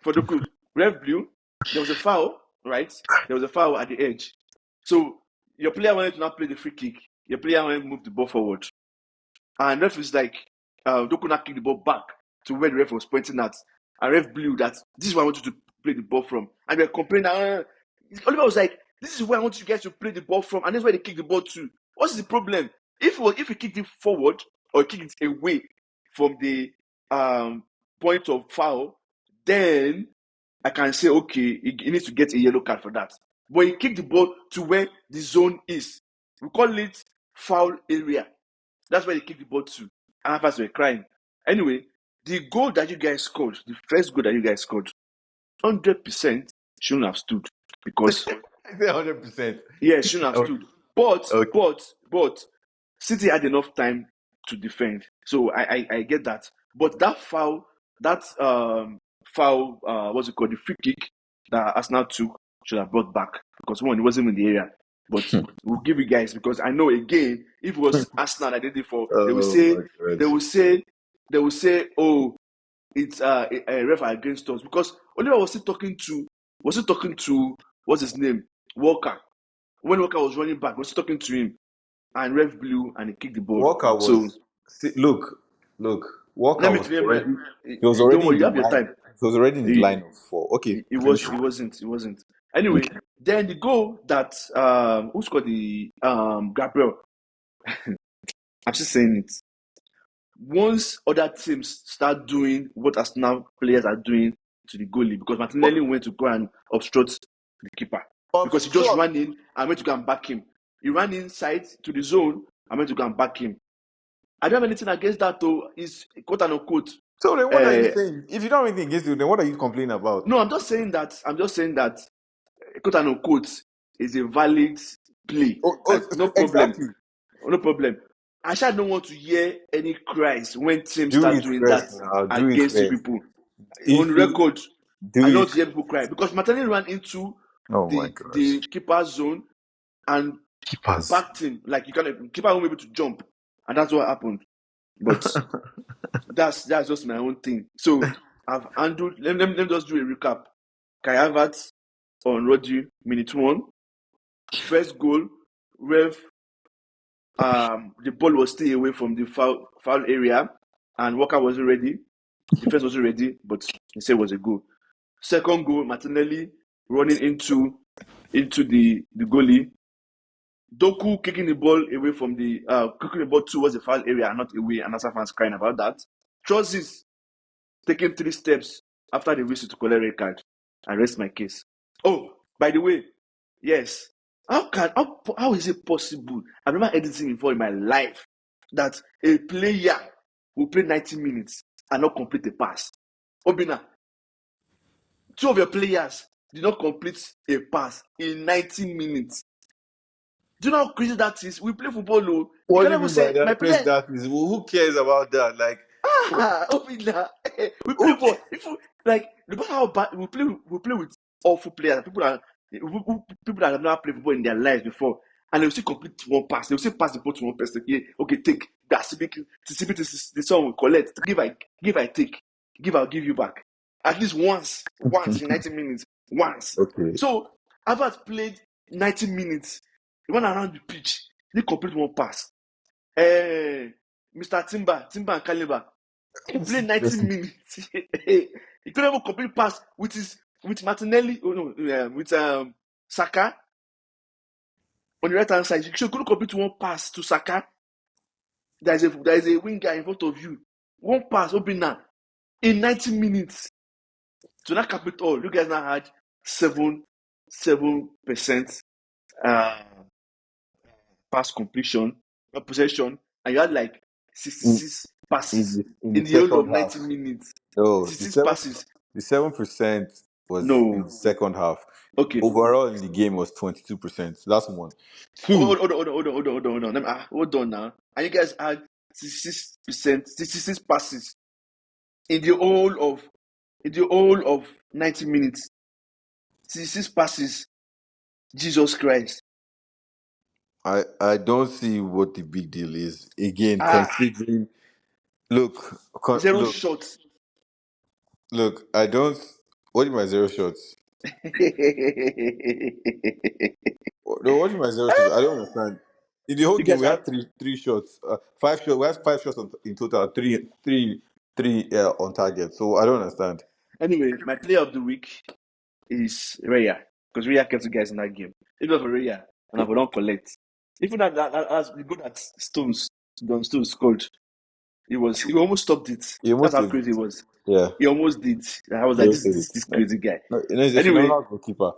for Doku, ref blue. There was a foul, right? There was a foul at the edge. So your player wanted to now play the free kick. Your player wanted to move the ball forward. And ref is like, Doku now kick the ball back to where the ref was pointing at. And ref blew that this is where I want you to play the ball from. And they're complaining. Oliver was like, this is where I want you guys to play the ball from. And that's where they kick the ball to. What's the problem? If he kicked it forward or kicked it away from the point of foul, then I can say, okay, he needs to get a yellow card for that. But he kicked the ball to where the zone is. We call it foul area. That's where they kicked the ball to. And fans were crying. Anyway, the goal that you guys scored, the first goal that you guys scored, 100% shouldn't have stood. Because, I say 100%. yeah, shouldn't have stood. But, Okay. City had enough time to defend. So I get that. But that foul, what's it called? The free kick that Arsenal took should have brought back. Because one, it wasn't in the area. But we'll give you guys because I know again, if it was Arsenal that did it for, they will Oh say, my god. they will say, they will say, oh, it's a ref against us because Oliver was still talking to what's his name, Walker. When Walker was running back, was still talking to him, and ref blew and he kicked the ball. Walker So was see, look. Walker let me was tell already you, he was don't already in worry, you the have your line. time. He was already in the It, line of four. Okay, finish. it wasn't. Anyway, then the goal that who scored the Gabriel. I'm just saying it. Once other teams start doing what Arsenal players are doing to the goalie, because Martinelli went to go and obstruct the keeper because he just Obstruct. ran in and went to go and back him. He ran inside to the zone and went to go and back him. I don't have anything against that though. Is quote and unquote. So then what are you Uh, saying? If you don't have anything against you, then what are you complaining about? no, I'm just saying that. Quote and unquote is a valid play. Like no problem, Exactly. no problem. I shall don't want to hear any cries when teams Do start it doing that first now. Do it against you first. people. On If you record, do I don't it. want to hear people cry because Martinelli ran into Oh my gosh. the keeper's zone and Keepers. backed him like you can't keeper won't be able to jump, and that's what happened. But that's just my own thing. So I've handled. Let me just do a recap. Kai Havertz on Rodri, minute one, first goal, ref. The ball was still away from the foul area, and Walker wasn't ready. Defense wasn't ready, but he said it was a goal. Second goal, Martinelli running into the goalie. Doku kicking the ball away from kicking the ball towards the foul area and not away, and Arsenal fans crying about that. Trosis taking 3 steps after the whistle to collect red card. I rest my case. Oh, by the way, yes. How is it possible? I've never heard this before in my life that a player will play 90 minutes and not complete a pass. Obina, two of your players did not complete a pass in 90 minutes. Do you know how crazy that is? We play football, though. You What do can't you even mean by say my that? Crazy player. that is. Who cares about that? Like, Obina, we play who ball. If you, like, no matter how bad we play with awful players. People that have never played football in their lives before, and they'll still complete one pass. They'll still pass the ball to one person. Yeah, okay, take that. The song will collect. Give I take. I'll give you back. At least once in 90 minutes, once. Okay. So Havertz played 90 minutes. He ran around the pitch. He complete one pass. Mr. Timber and Caliber. He played 90 minutes. He couldn't even complete pass with Martinelli. Oh no, with Saka on the right hand side. He couldn't complete one pass to Saka. There is a winger in front of you. One pass, Obina, in 90 minutes. To not cap it all, you guys now had 7% uh, pass completion, possession, and you had like in, 66 passes in in the the whole second of half. 90 minutes. No, 66 passes. the 7% was in the No. second half. Okay. Overall in the game was 22%. That's one. Hold Two, on, hold on, hold on, hold on, hold on, hold on. Hold on now. And you guys had 66%, 66 passes in the whole of 90 minutes. 66 passes. Jesus Christ. I don't see what the big deal is. Again, Ah, considering look, zero look, shots. I don't. What do you mean by zero shots? No, what do you mean by zero shots? I don't understand. In the whole You game, guys we had had three shots, five shots. We had five shots in total, three on target. So I don't understand. anyway. My player of the week is Raya because Raya kept you guys in that game. If not for Raya, and I would not collect. Even that's good at Stones. Don Stones scored. He almost stopped it. He That's almost how did crazy it. it was. Yeah, He almost did. I was he like, almost did this it. crazy guy. No, he's a Anyway, phenomenal goalkeeper.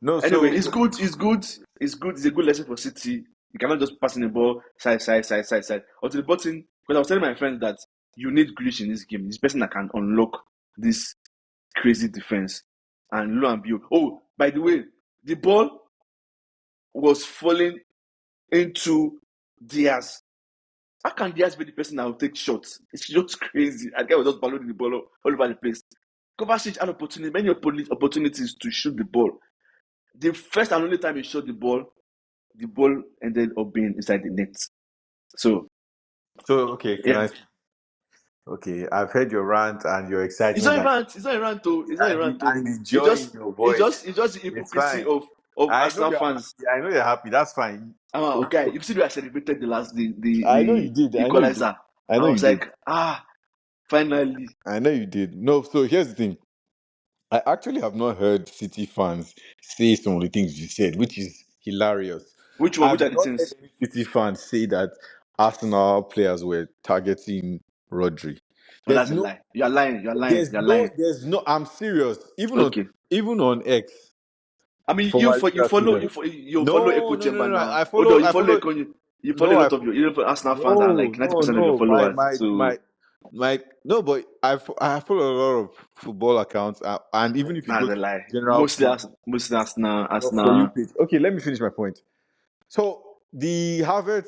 No, anyway, so it's good. It's good. It's good. It's a good lesson for City. You cannot just passing the ball side. Or to the button. Because I was telling my friends that you need Grealish in this game. This person that can unlock this crazy defense. And lo and behold. Oh, by the way, the ball was falling into Diaz. How can Diaz be the person that will take shots? It's just crazy. And the guy was just ballooning the ball all over the place. Kovacic had many opportunities to shoot the ball. The first and only time he shot the ball ended up being inside the net. So, okay, can yeah. I? Okay, I've heard your rant and your It's excitement not a rant. It's not a rant, though. It's not a rant, though. and the It joy in just, your it's voice. just, it's just the It's hypocrisy fine. of I know Arsenal you're fans. happy. I know you're happy. That's fine. Okay. You see the way I celebrated the last, I know you did. the I know you did. equalizer. I I know you was did. like, finally. I know you did. No, so here's the thing. I actually have not heard City fans say some of the things you said, which is hilarious. Which one? Which I've are the not heard things? any City fans say that Arsenal players were targeting Rodri. Oh, There's that's a no, lie. You're lying. You're lying. You're lying. I'm serious. Okay. Even on X, I mean, formerly Twitter. you follow No, Echo no, no, Chamber no, no. now. I Although follow. you I follow follow. Echo, you follow a No, I lot of your Arsenal fans are like no, 90% of your no. followers. So No, but I follow a lot of football accounts, and even if you go that's a to lie. general Mostly Arsenal, for you Arsenal. page. Okay, let me finish my point. So the Harvard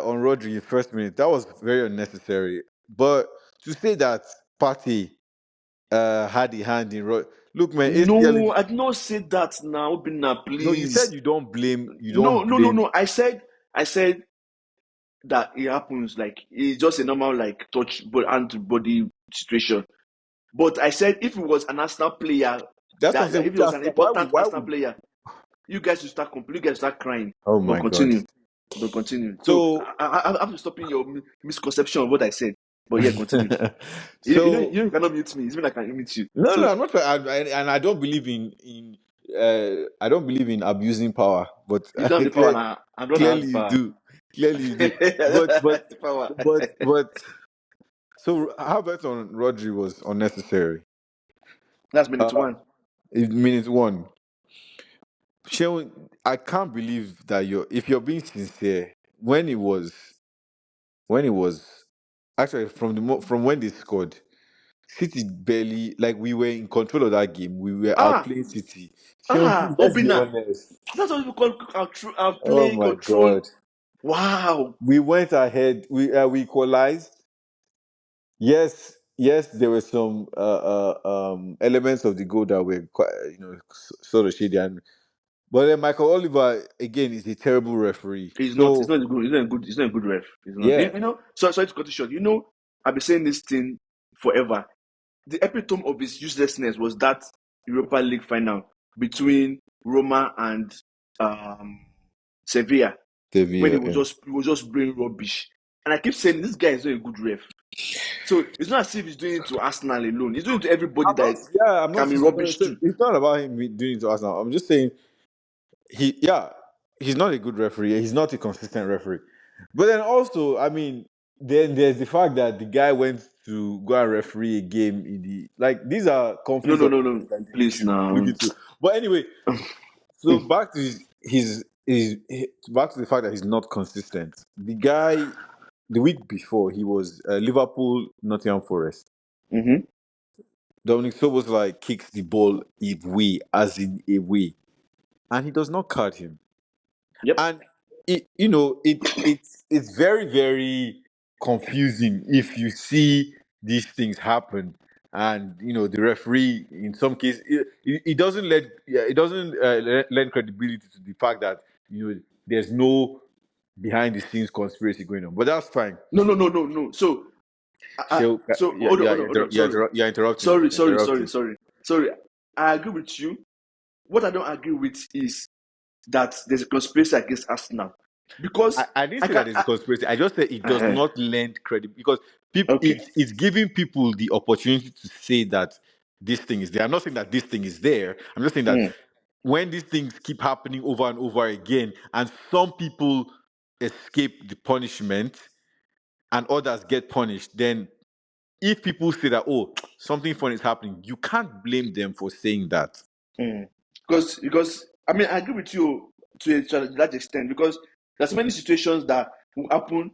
on Rodri in first minute that was very unnecessary. But to say that Partey had the hand in look, man, ACL. No, I did not say that now. Obina, No, you said please. you don't blame. You No, don't no, no, blame. no. I said that it happens. Like it's just a normal like touch but hand to body situation. But I said if it was an Arsenal player, That's what I'm that saying. if Which it was an Arsenal? Why important would? Why Arsenal would? player, you guys start crying. Oh But my god. continue. But continue. So So I have to stop in your misconception of what I said. But yeah, continue. so You cannot mute me. It's when I can mute you. no, no, So I'm not. And I don't believe I don't believe in abusing power, but you don't have the power now. I don't have clearly the you power. do. Clearly you do. I don't But have the power. but so how about on Rodri was unnecessary. That's minute Uh, one. in minute one, Sheldon, I can't believe that if you're being sincere when it was actually from when they scored. City barely like we were in control of that game. We were Ah, outplaying City. Sheldon, please let's be Obina. honest. That's what we call Oh outplay, my control. god. Wow. We went ahead. We equalized. Yes, there were some elements of the goal that were quite, sort of shady. But then Michael Oliver again is a terrible referee. He's not. He's So not a good. He's not a good. He's not a good ref. He's not. yeah, Sorry to cut you short. I've been saying this thing forever. The epitome of his uselessness was that Europa League final between Roma and um, Sevilla when Sevilla. Yeah. he was just playing rubbish. And I keep saying this guy is not a good ref. So it's not as if he's doing it to Arsenal alone. He's doing it to everybody I'm not. that Yeah, I'm not. can be No, rubbish so too. it's not about him doing it to us now. I'm just saying yeah, he's not a good referee. He's not a consistent referee. But then also, I mean, then there's the fact that the guy went to go and referee a game in the like. These are No, conflicts no, of no, interest no. that you need Please to look now. into. But anyway, so back to back to the fact that he's not consistent. The guy, the week before, he was Liverpool, Nottingham Forest. Mm-hmm. Dominic Sobos like kicks the ball away, as in away, and he does not cut him. Yep. And it's very very confusing if you see these things happen, and the referee in some cases it doesn't it doesn't lend credibility to the fact that there's no behind the scenes conspiracy going on, but that's fine. No, no, no, no, no. So, So yeah, hold on, yeah, hold on, hold on. Sorry, you're interrupting, sorry, you're sorry, sorry, interrupting. sorry, sorry. I agree with you. What I don't agree with is that there's a conspiracy against Arsenal because I didn't I say that can. there's a conspiracy. I just said it does Uh, not lend credit because okay. it's giving people the opportunity to say that this thing is there. I'm not saying that this thing is there. I'm just saying that Mm. when these things keep happening over and over again, and some people escape the punishment and others get punished, then if people say that, oh, something fun is happening, you can't blame them for saying that. Mm. Because I mean I agree with you to that extent because there's many situations that will happen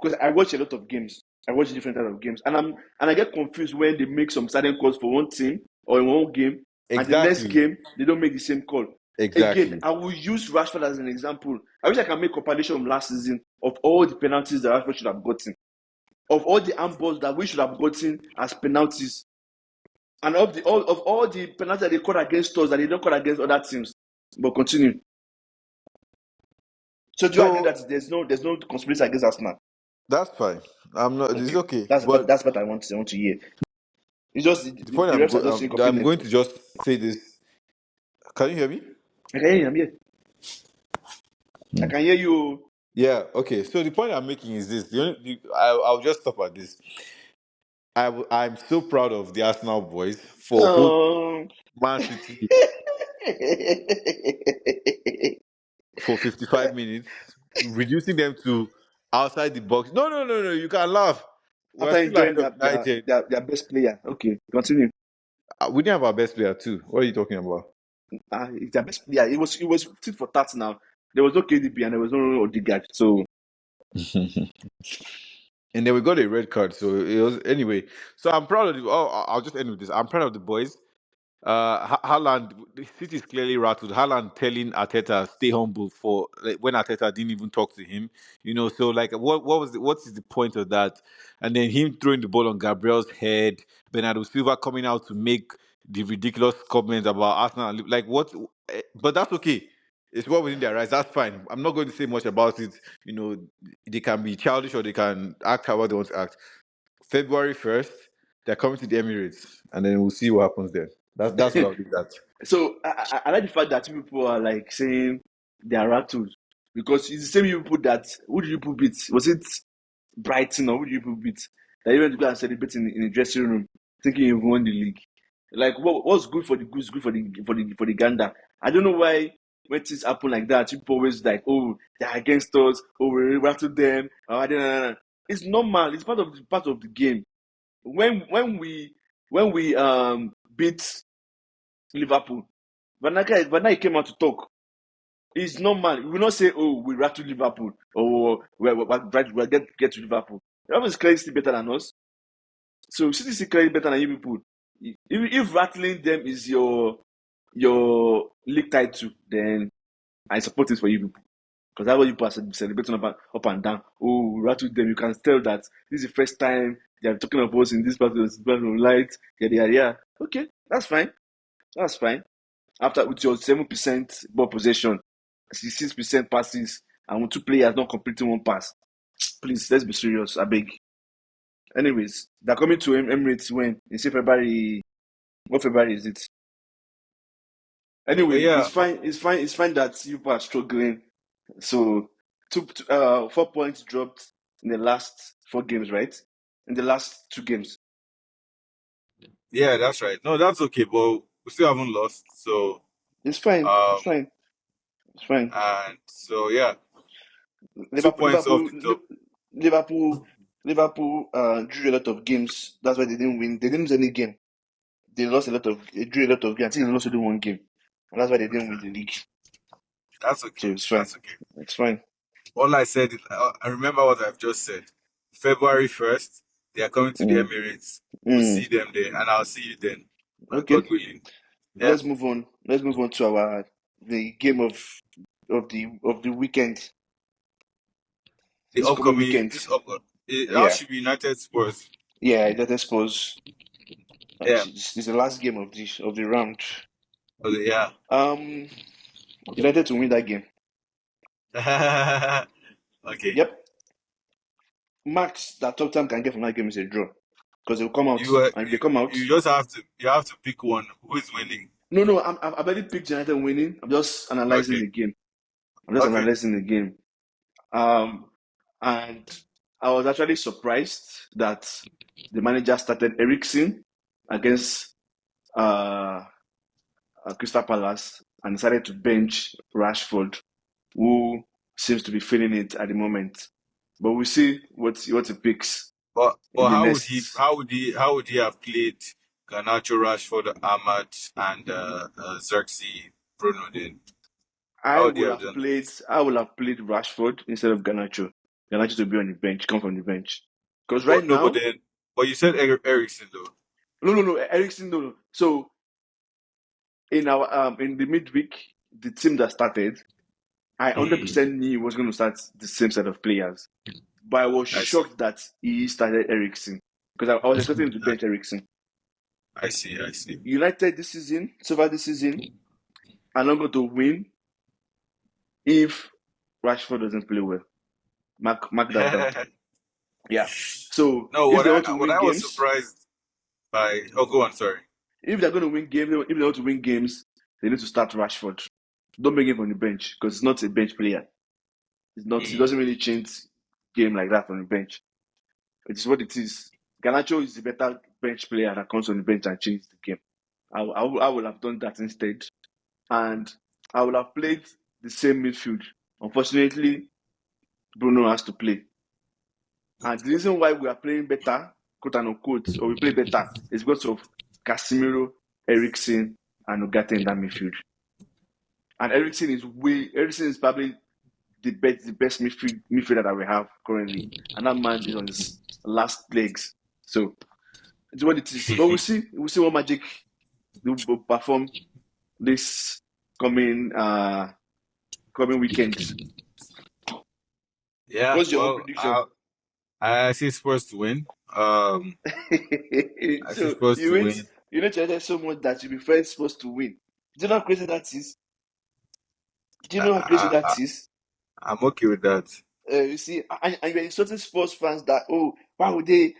because I watch a lot of games. I watch different types of games and I get confused when they make some certain calls for one team or in one game and the next Exactly. game they don't make the same call. Again, Exactly. I will use Rashford as an example. I wish I can make compilation from last season of all the penalties that Rashford should have gotten, of all the handballs that we should have gotten as penalties, and of all the penalties that they called against us that they don't call against other teams. But continue. So do you agree So that there's no conspiracy against Arsenal? that's fine. I'm not. It's Okay, okay. that's But that's what I want to hear. It's just the point the refs are just I'm incompetent. going to just say this. Can you hear me? I can hear you. I'm here. I Hmm. can hear you. Yeah. Okay. So the point I'm making is this. I'll just stop at this. I'm so proud of the Arsenal boys for holding Um, Man City for 55 minutes, reducing them to outside the box. No, no, no, no. You can laugh. We're after still ahead enjoying of their, United. their their best player. Okay, continue. We didn't have our best player too. What are you talking about? It's their best player. It was fit for that now. There was no KDB and there was no Odegaard. So And then we got a red card. So it was anyway. So I'm proud of the. Oh, I'll just end with this. I'm proud of the boys. Haaland, the City is clearly rattled. Haaland telling Arteta stay humble for like, when Arteta didn't even talk to him. So like what is the point of that? And then him throwing the ball on Gabriel's head. Bernardo Silva coming out to make the ridiculous comments about Arsenal. Like what? But that's okay. It's well within their rights. That's fine. I'm not going to say much about it. You know, they can be childish or they can act however they want to act. February 1st, they're coming to the Emirates, and then we'll see what happens there. That's what I'll do that. so I like the fact that people are like saying they are rattled because it's the same people that who did you people beat? Was it Brighton or who did you people beat? That you went to go and celebrate in the dressing room, thinking you've won the league. Like what's good for the goose, good for the gander. I don't know why when things happen like that, people always like, oh, they're against us, oh, we rattled them. Oh, I don't know. It's normal. It's part of the game. When we beat Liverpool, Van Dijk came out to talk. It's normal. We will not say, oh, we rattled Liverpool or we're get to Liverpool. Liverpool is clearly still better than us. So City is clearly better than you people. If rattling them is your league title, then I support it for you people. Because that's what you people are celebrating up and down. Oh, we rattled them. You can tell that this is the first time they are talking about us in this part of light. Yeah, yeah, yeah. Okay, that's fine. That's fine. After with your 7% ball possession, 66% passes, and with two players not completing one pass. Please, let's be serious. I beg. Anyways, they're coming to Emirates when in say February. What February is it? But Anyway, yeah, it's fine. It's fine. It's fine that you are struggling. So, 4 points dropped. in the last 4 games, right? In the last 2 games. Yeah, that's right. No, that's okay, but we still haven't lost. So, It's fine. It's um, fine. It's fine. and so yeah, two Liverpool, points off Liverpool, the top. Liverpool, Liverpool drew a lot of games. That's why they didn't win. They didn't lose any game. They lost a lot of. They drew a lot of games. I think they lost only one game, and that's why they didn't win the league. That's So okay. it's fine. That's okay. It's fine. All I said, I remember what I've just said. February 1st, they are coming to the Mm. Emirates. We'll see Mm. them there, and I'll see you then, Okay. God willing. Yeah, Let's move on. Let's move on to our the game of the weekend. the This coming upcoming, weekend. this up, that Yeah. should be United Spurs. Yeah. Let us suppose Yeah, this is the last game of the round. yeah. Um, United to win that game. Okay. Yep. Max that Tottenham can get from that game is a draw because they'll come out, and if they come out, You just have to pick one. Who is winning? no, no, I've already picked United winning. I'm just analyzing Okay. the game. I'm just Okay. analyzing the game. Um, and I was actually surprised that the manager started Eriksen against uh, Crystal Palace and decided to bench Rashford, who seems to be feeling it at the moment. But we'll see what he picks in But the next. how would he have played Garnacho, Rashford, Ahmad, and Xerxes, Bruno? Then how would he have done that? I will have played Rashford instead of Garnacho. Garnacho to be on the bench, come from the bench. Because right But no, now, but you said Ericsson though. no, no, no, Eriksen, no, no. So in the midweek, the team that started, I Mm, 100% knew he was going to start the same set of players. But I was I see. shocked that he started Eriksen because I was expecting him to bench Eriksen. I see. I see. United this season, so far this season, are not going to win if Rashford doesn't play well. Mark that down. Yeah. So No, if they want to what win I was games, surprised by. Oh, go on. Sorry. if they're going to win games, if they want to win games, they need to start Rashford. Don't bring him on the bench because he's not a bench player. It's not. He Mm. doesn't really change game like that on the bench. It is what it is. Garnacho is the better bench player that comes on the bench and changes the game. I would have done that instead, and I would have played the same midfield. Unfortunately, Bruno has to play, and the reason why we are playing better, quote and unquote, or we play better, is because of Casemiro, Eriksen, and Ugarte in that midfield. And Eriksen is probably the best midfielder that we have currently, and that man is on his last legs. So it's what it is. But we'll see what magic will perform this coming uh coming weekend. Yeah. What's your own Well, prediction? I see Spurs to win. I see So Spurs you to wait, win. you know United so much that you prefer supposed to win. Do you know how crazy that is? Do you know how crazy that I, is? I'm okay with that. You see, and you're insulting sports fans that why would they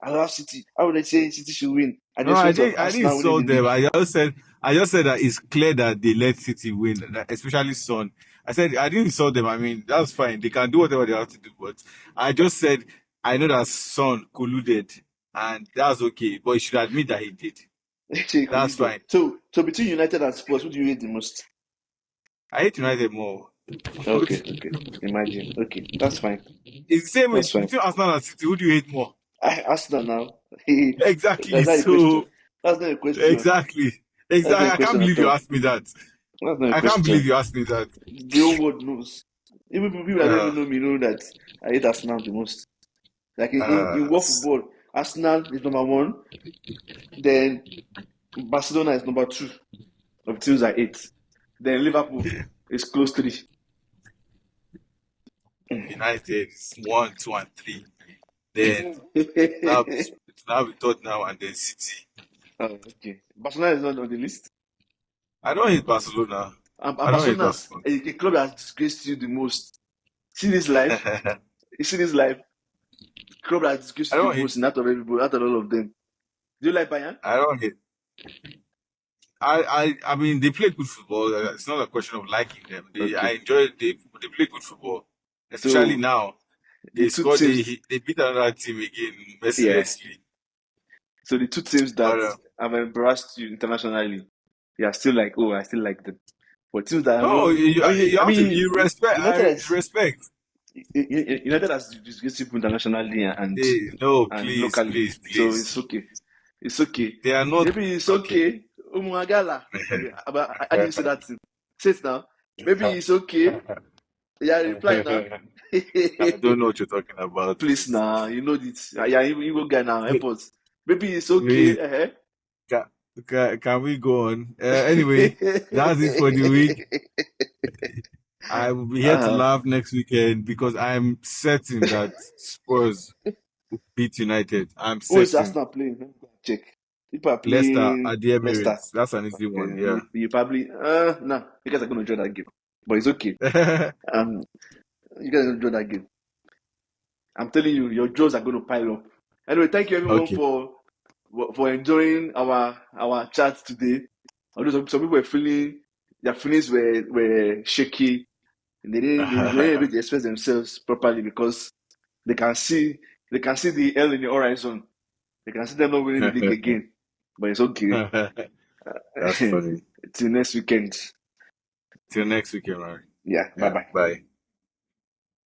allow City? Why would they say City should win at the No, expense of I didn't Arsenal winning the insult them. league? I just said that it's clear that they let City win, especially Son. I said I didn't insult them. I mean, that's fine. They can do whatever they have to do. But I just said I know that Son colluded, and that's okay. But he should admit that he did. That's fine. So between United and Spurs, who do you hate the most? I hate United more. Okay, okay. Imagine. Okay, that's fine. It's the same That's with fine. between Arsenal and City. Who do you hate more? Arsenal now. Exactly. That's not a question. So That's not a question. exactly, That's not a I can't question at believe you all. asked me that. That's not a I can't believe question. you asked me that. The whole world knows. Even people that don't Uh, even know me know that I hate Arsenal the most. Like in world s- football, Arsenal is number one, then Barcelona is number two of teams I hate. Then Liverpool is close three. United is one, two, and three. Then now it's now be Tottenham and then City. Oh, okay. Barcelona is not on the list. I don't hate Barcelona. And I don't hate Barcelona, Barcelona. a club that has disgraced you the most. See this life? I You see this life? Club that has disgraced you don't the most hate. in out of everybody, out of all of them. Do you like Bayern? I don't hate. I mean, they play good football. It's not a question of liking them. I Okay. enjoy. They play good football, especially So now. The They two scored. teams, They beat another team again yeah. mercilessly. So the two teams that But have embarrassed you internationally, you are still like, oh, I still like them. But teams that are no, not, you have to you respect. United I is respect. United has disgraced people internationally They no, and please, locally, please, so please. it's okay. It's okay. They are not Maybe it's okay. okay. Umagala. But I didn't say that. Say it now. Maybe it's okay. Yeah, reply now. I don't know what you're talking about, Please please. now, you know this. Yeah, you go guy now. Help us. Maybe it's Wait, okay. Uh-huh. can, can we go on? Anyway, that's it for the week. I will be here to uh, laugh next weekend because I'm certain that Spurs will beat United. I'm who is certain. Arsenal playing? Let me go and check. People are Leicester playing at the Leicester. Emirates. That's an easy Okay, one. Yeah. you probably nah. You guys are gonna enjoy that game, but it's okay. Um, you guys are gonna enjoy that game. I'm telling you, your jaws are gonna pile up. Anyway, thank you everyone Okay. for enjoying our chat today. Although some people were feeling their feelings were shaky. And they weren't able to express themselves properly because they can see they can see the L in the horizon. They can see them not winning the league again. But it's okay. That's funny. Till next weekend. Till next weekend, man. Yeah, bye Yeah. bye. Bye.